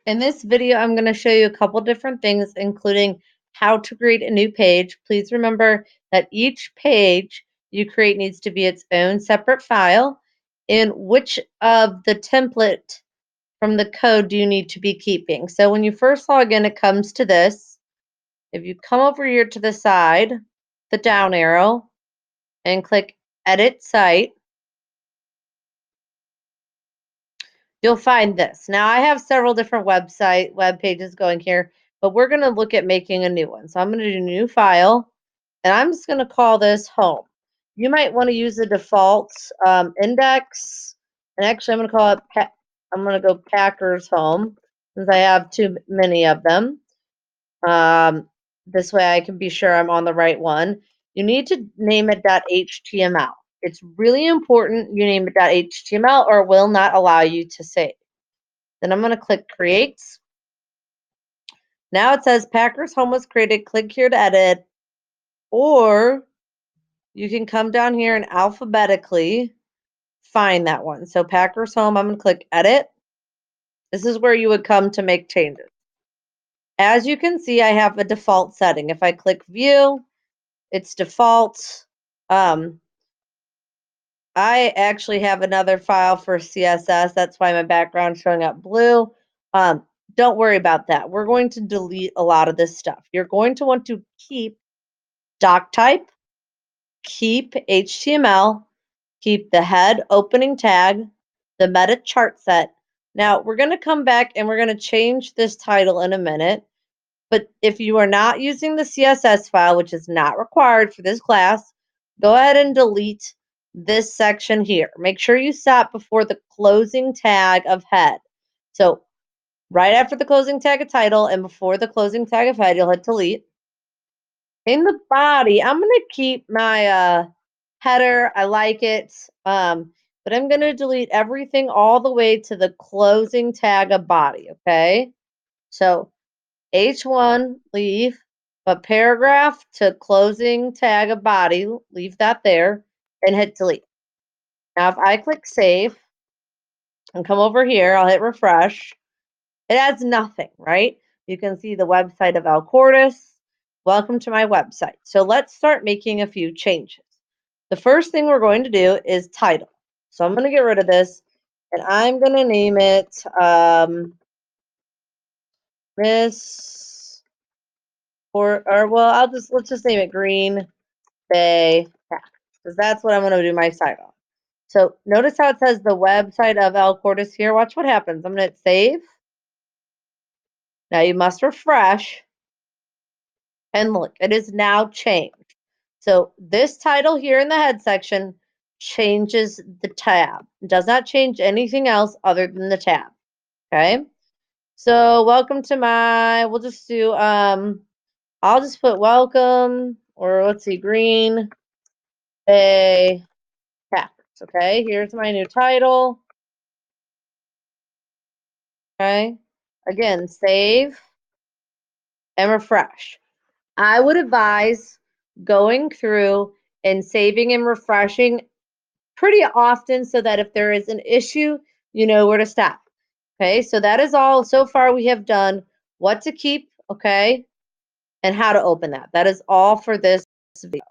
In this video, I'm going to show you a couple different things, including how to create a new page. Please remember that each page you create needs to be its own separate file, and which of the template from the code do you need to be keeping. So when you first log in, it comes to this. If you come over here to the side, the down arrow, and click Edit Site, you'll find this. Now I have several different web pages going here, but we're going to look at making a new one. So I'm going to do new file, and I'm just going to call this home. You might want to use the default index, and actually I'm going to call it I'm going to go Packers home since I have too many of them. This way I can be sure I'm on the right one. You need to name it .html. It's really important you name it .html or it will not allow you to save. Then I'm going to click Create. Now it says Packers Home was created. Click here to edit. Or you can come down here and alphabetically find that one. So Packers Home, I'm going to click Edit. This is where you would come to make changes. As you can see, I have a default setting. If I click View, it's default. I actually have another file for CSS. That's why my background's showing up blue. Don't worry about that. We're going to delete a lot of this stuff. You're going to want to keep doc type, keep HTML, keep the head opening tag, the meta chart set. Now, we're going to come back and we're going to change this title in a minute. But if you are not using the CSS file, which is not required for this class, go ahead and delete this section here. Make sure you stop before the closing tag of head. So right after the closing tag of title and before the closing tag of head, you'll hit delete. In the body, I'm going to keep my header. I like it. But I'm going to delete everything all the way to the closing tag of body, okay? So H1, leave, but paragraph to closing tag of body, leave that there, and hit delete. Now, if I click save and come over here, I'll hit refresh. It adds nothing, right? You can see the website of Kortas. Welcome to my website. So let's start making a few changes. The first thing we're going to do is title. So I'm going to get rid of this, and I'm going to name it Miss, or well, let's just name it Green Bay Pack, because that's what I'm going to do my site on. So notice how it says the website of El Cortes here. Watch what happens. I'm going to hit save. Now you must refresh. And look, it is now changed. So this title here in the head section changes the tab. It does not change anything else other than the tab. Okay. So welcome to we'll just do, I'll just put welcome, or let's see, Green Bay Packers. Okay. Here's my new title. Okay. Again, save and refresh. I would advise going through and saving and refreshing pretty often so that if there is an issue, you know where to stop. Okay, so that is all. So far we have done what to keep, okay, and how to open that. That is all for this video.